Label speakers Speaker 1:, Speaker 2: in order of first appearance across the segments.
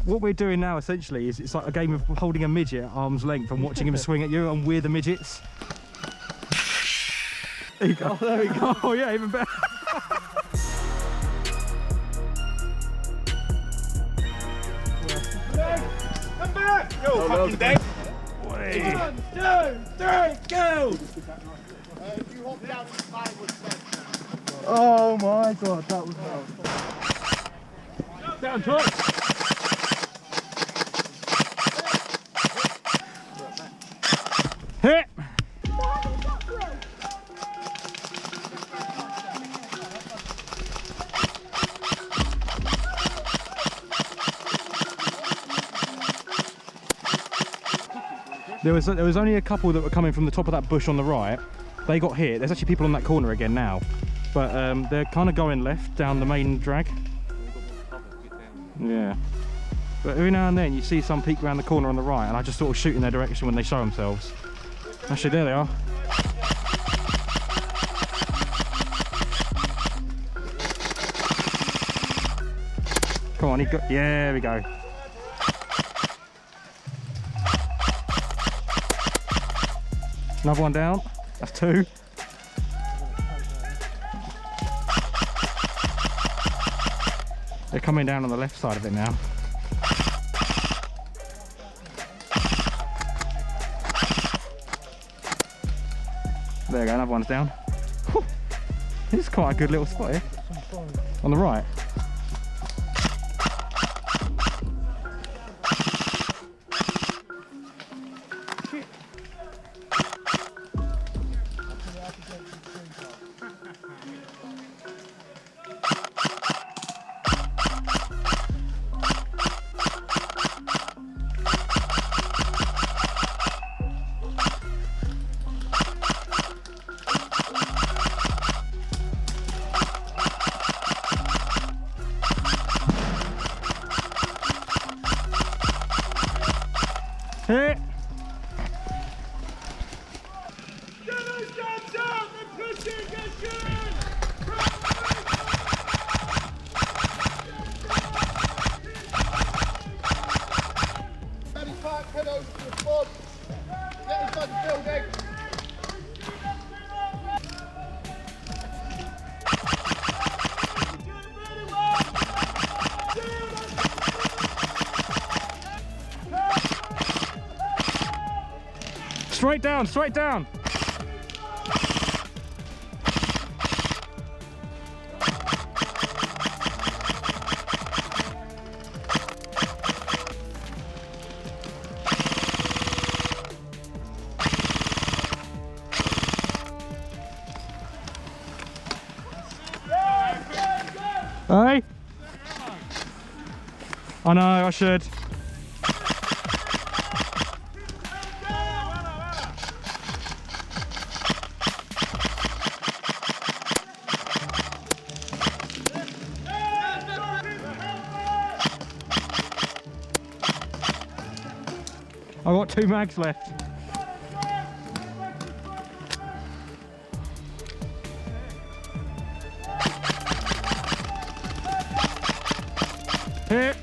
Speaker 1: What we're doing now essentially is it's like a game of holding a midget at arm's length and watching him swing at you, and we're the midgets. There you go.
Speaker 2: Oh, there we go.
Speaker 1: Oh yeah, even better.
Speaker 3: Come back! Yo, fucking dead! 1, 2, 3, go!
Speaker 4: If you hop down and slide with that.
Speaker 2: Oh my god, that was hell.
Speaker 3: Down, Troy!
Speaker 1: Hit! There was only a couple that were coming from the top of that bush on the right. They got hit. There's actually people on that corner again now, but they're kind of going left down the main drag. Yeah, but every now and then you see some peek around the corner on the right, and I just sort of shoot in their direction when they show themselves. Actually, there they are. Come on, yeah, there we go. Another one down. That's 2. They're coming down on the left side of it now. There you go, another one's down. Whew. This is quite a good little spot here. On the right. Hit!
Speaker 3: Get those guns out and push it, get going!
Speaker 4: Daddy Park, head over to the spot. Get inside the building.
Speaker 1: Straight down, straight down! Hey? I know, I should. I've got 2 mags left. Hit!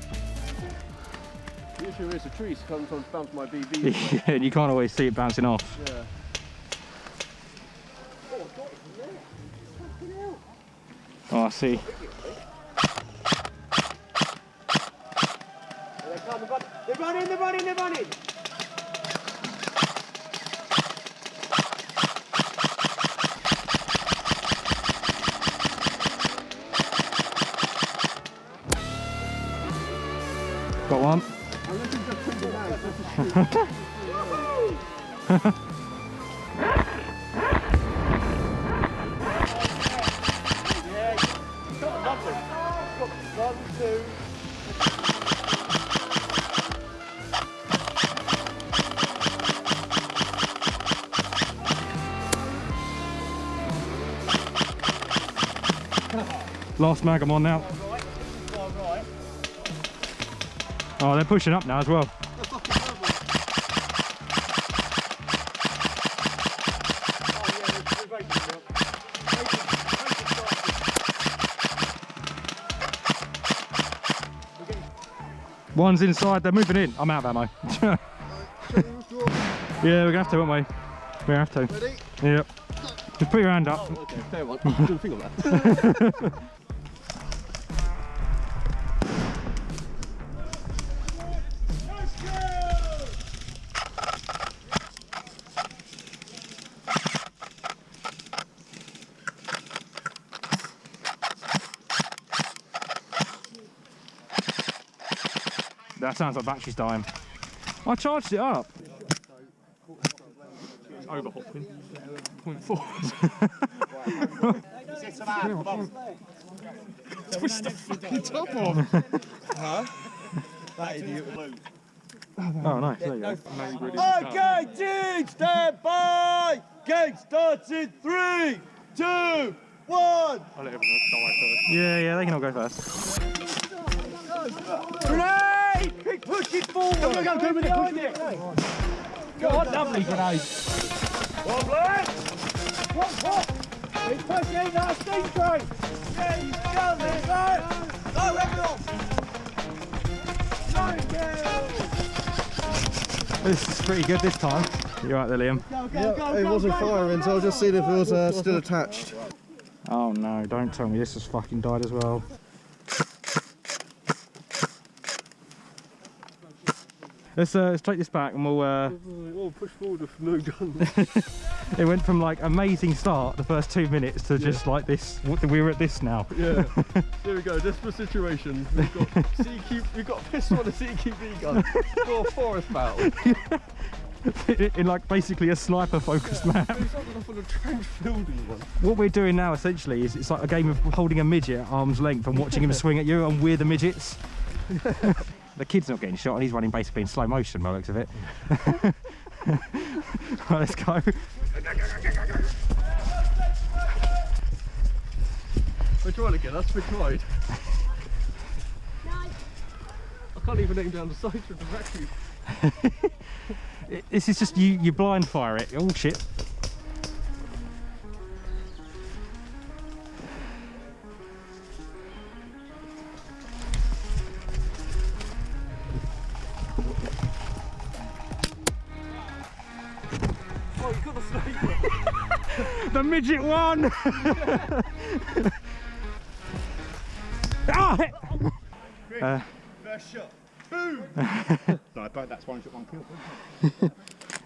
Speaker 2: The issue is the trees sometimes bounce my BB.
Speaker 1: Yeah, and you can't always see it bouncing off.
Speaker 2: Yeah.
Speaker 1: Oh, I see.
Speaker 4: They're running, they're running, they're running.
Speaker 1: Got one. Last mag I'm on now. Oh, they're pushing up now as well. One's inside, they're moving in. I'm out of ammo. Yeah, we're gonna have to, won't we? We have to.
Speaker 4: Ready?
Speaker 1: Yep. Just put your hand up.
Speaker 2: Oh, okay, fair one. I didn't think of that.
Speaker 1: That sounds like battery's dying. I charged it up.
Speaker 2: Overhopping. 0.4.
Speaker 3: Twist the fucking top off. Huh? That idiot.
Speaker 1: Oh, nice. There you go.
Speaker 3: Okay, team, stand by. Game starts in 3, 2, 1.
Speaker 2: I'll let everyone else die
Speaker 1: Yeah, they can all go first.
Speaker 3: Grenade! Keep pushing forward. Go with it. Go on, lovely grenade. One black. What? He's pushing that steam train. Yeah, he's down there, right? Go, everyone.
Speaker 1: This is pretty good this time. You're right there, Liam.
Speaker 4: Yeah, it wasn't firing, so I was just seeing if it was still attached.
Speaker 1: Oh no, don't tell me this has fucking died as well. Let's take this back and we'll
Speaker 2: Oh, push forward with no gun.
Speaker 1: it went from like amazing start the first 2 minutes to just like this. We're at this now.
Speaker 2: Yeah. There we go. Desperate situation. We've got we've got a pistol and a CQB gun for a forest battle.
Speaker 1: In like basically a sniper focused map.
Speaker 2: It's not enough on a trench building one.
Speaker 1: What we're doing now essentially is it's like a game of holding a midget at arm's length and watching him swing at you, and we're the midgets. The kid's not getting shot and he's running basically in slow motion by the looks of it. Right, let's go.
Speaker 2: We're trying again, that's been tried. I can't even aim down the sights with the vacuum.
Speaker 1: This is just you blind fire it. Oh shit.
Speaker 2: Oh, you got the sniper.
Speaker 1: The midget won! Ah!
Speaker 3: First shot. Boom! No, but that's one shot, one kill.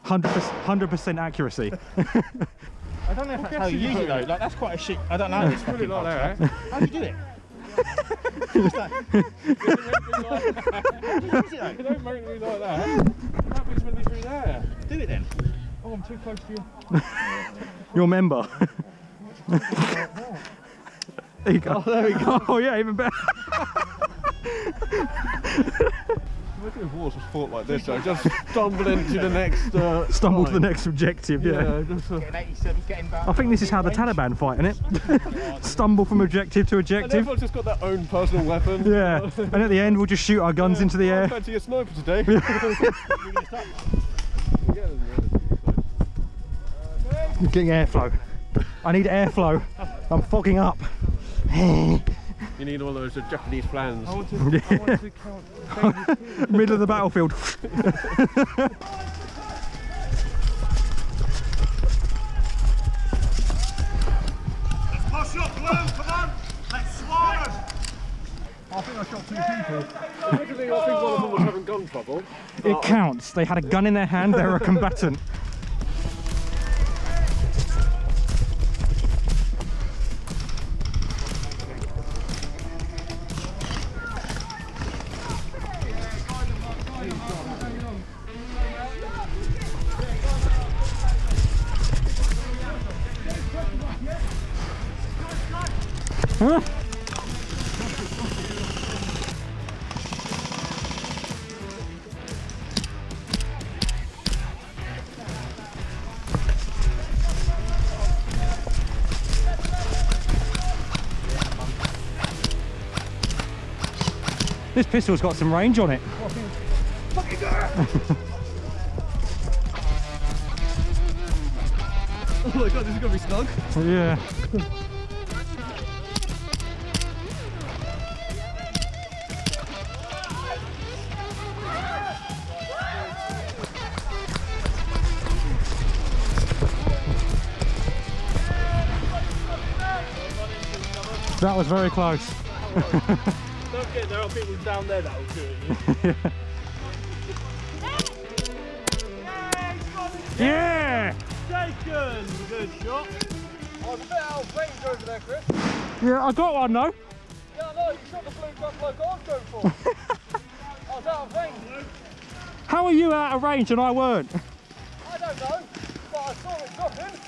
Speaker 1: 100% accuracy.
Speaker 3: I don't know if that's how you use it though. Like that's quite a shit. I don't know. It's
Speaker 2: Put it like that.
Speaker 3: How do you do it? Just like,
Speaker 2: You don't make me like that. That bit's meant to be through there.
Speaker 3: do it then.
Speaker 2: Oh, I'm too close to you.
Speaker 1: Your member. There you go. Oh, there we go. Oh yeah, even better.
Speaker 2: Imagine if wars was fought like this, I just stumble into the next
Speaker 1: Stumble to the
Speaker 2: line.
Speaker 1: next objective, yeah.
Speaker 2: Just,
Speaker 3: Getting 87, getting back.
Speaker 1: I think this is how the Taliban fight, isn't it? Stumble from objective to
Speaker 2: and
Speaker 1: objective.
Speaker 2: everyone's just got their own personal weapon.
Speaker 1: Yeah, and at the end we'll just shoot our guns into the
Speaker 2: I
Speaker 1: air.
Speaker 2: fancy a sniper today.
Speaker 1: Getting airflow. I need airflow. I'm fogging up.
Speaker 2: You need all those Japanese plans.
Speaker 1: Middle of the battlefield.
Speaker 3: Push up, Blue, come on! Let's swarm!
Speaker 4: I think I shot 2 people.
Speaker 2: Originally, I think one of them was having gun trouble.
Speaker 1: It counts. They had a gun in their hand. They were a combatant. Huh? This pistol's got some range on it.
Speaker 2: Oh my god, this is gonna be snug.
Speaker 1: Yeah. That was very close.
Speaker 2: Don't get there are people down there that'll do it.
Speaker 1: Yeah!
Speaker 2: Shaken! Good shot. I was a bit out of range over there, Chris.
Speaker 1: Yeah, I got one though.
Speaker 2: Yeah, I know, you shot the blue jump like I was going for. I was out of range.
Speaker 1: How are you out of range and I weren't?
Speaker 2: I don't know, but I saw it dropping.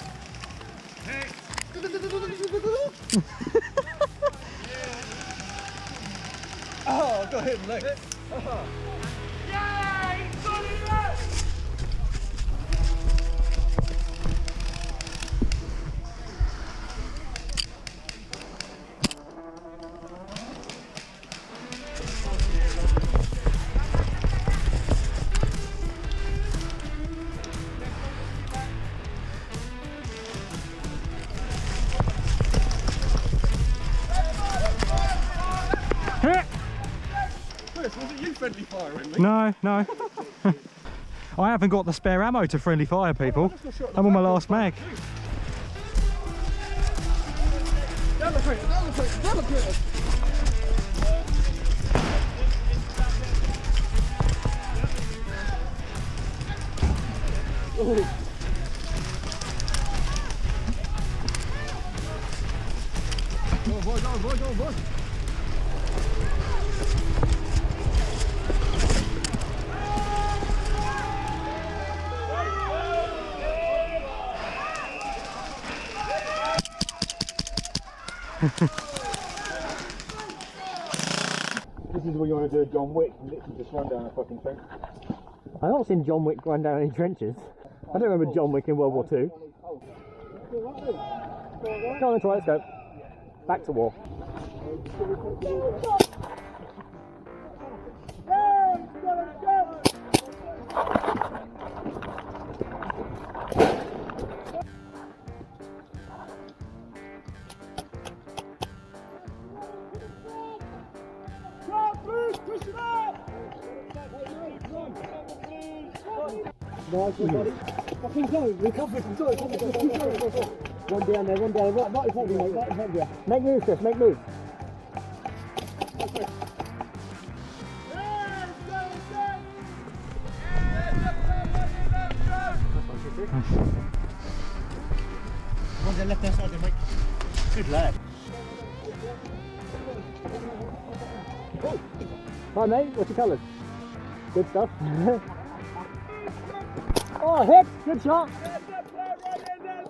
Speaker 2: Oh, I got him next. Yeah, he's got it left. Chris, was it you friendly firing me?
Speaker 1: No, no. I haven't got the spare ammo to friendly fire people. I'm on my last mag.
Speaker 2: Down the creek, down the creek, down the creek. Go on, boy, go on, boy, go on, boy.
Speaker 3: This is when you want to do a John Wick and literally just run down a fucking trench.
Speaker 5: I've not seen John Wick run down any trenches. I don't remember John Wick in World War II. Come on, let's try, let's go. Back to war. Fucking go, recover from joy. One down there, right in front of you, mate, right in front of you. Make moves, Chris, make moves. One's the left hand side there, mate. Good lad. Hi mate, what's your colours? Good stuff. Oh, hit! Good shot!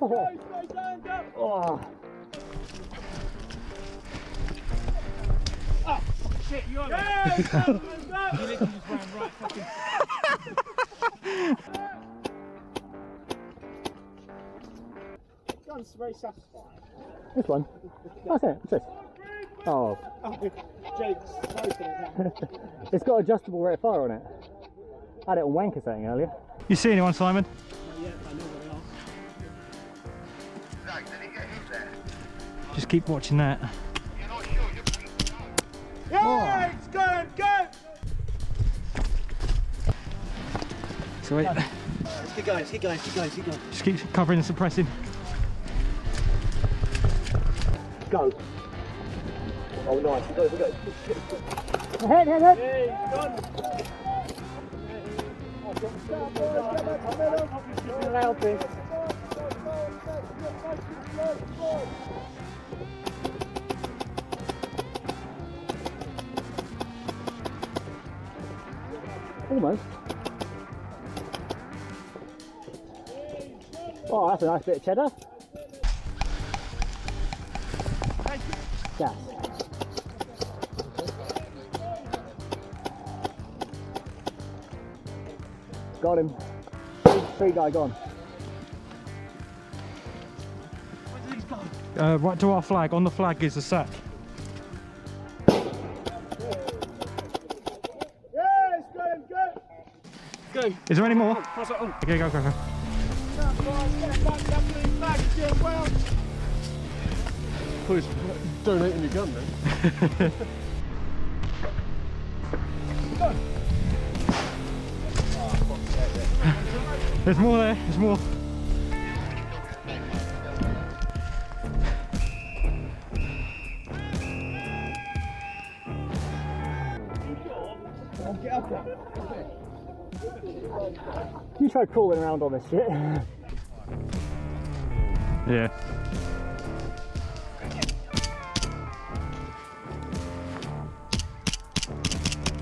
Speaker 5: Oh. Oh.
Speaker 3: Oh, shit, you are there. You literally just ran right fucking... John's very satisfied.
Speaker 5: This one? That's it, what's this? Oh.
Speaker 3: Jake's smoking it.
Speaker 5: It's got adjustable rate of fire on it. I had it on wanker setting earlier.
Speaker 1: You see anyone, Simon?
Speaker 3: Yeah, I know where they are.
Speaker 4: Zach, did he get hit there?
Speaker 1: Just keep watching that.
Speaker 4: You're not sure, you're pretty sure.
Speaker 3: Yeah, it's good, good!
Speaker 1: So wait,
Speaker 3: Keep going, keep going, keep going, keep going.
Speaker 1: just keep covering and suppressing.
Speaker 3: Go. Oh, nice. Go, go.
Speaker 5: Hit!
Speaker 3: Hey, done.
Speaker 5: Help this. Almost. Oh, that's a nice bit of cheddar. Gas. Got him. Tree guy gone.
Speaker 1: Right to our flag. On the flag is a sack.
Speaker 3: Yes, good, good.
Speaker 1: Is there any more?
Speaker 3: Pass it on.
Speaker 1: Okay, go, go, go.
Speaker 2: Please, donating your gun then.
Speaker 1: There's more there, there's more.
Speaker 5: You try crawling around on this shit.
Speaker 1: Yeah.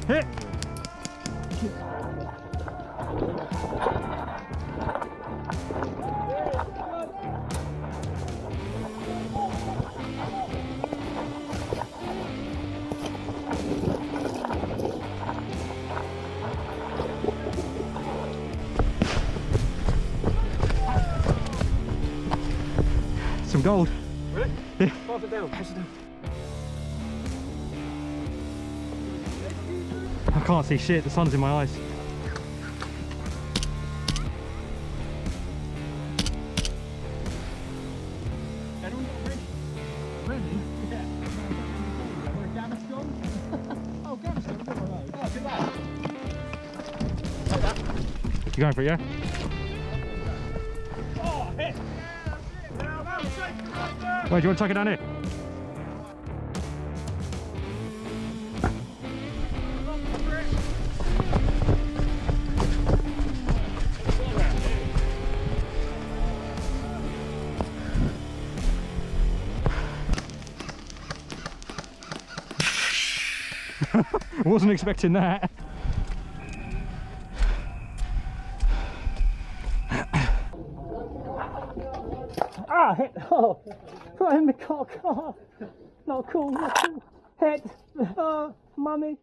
Speaker 1: Hit! Some gold.
Speaker 2: Really?
Speaker 1: Yeah.
Speaker 2: Pass it down, pass it down.
Speaker 1: I can't see shit, the sun's in my eyes.
Speaker 3: Anyone got ready? Ready? Yeah. Where Gavin gone? Oh, Gavin's gone. Oh, do that.
Speaker 1: You going for it, yeah?
Speaker 3: Oh, hit!
Speaker 1: Wait, do you want to tuck it down here? Wasn't expecting that.
Speaker 5: Ah, hit. Oh, right in the cock. Oh, not cool, not cool. Hit. Oh, mummy.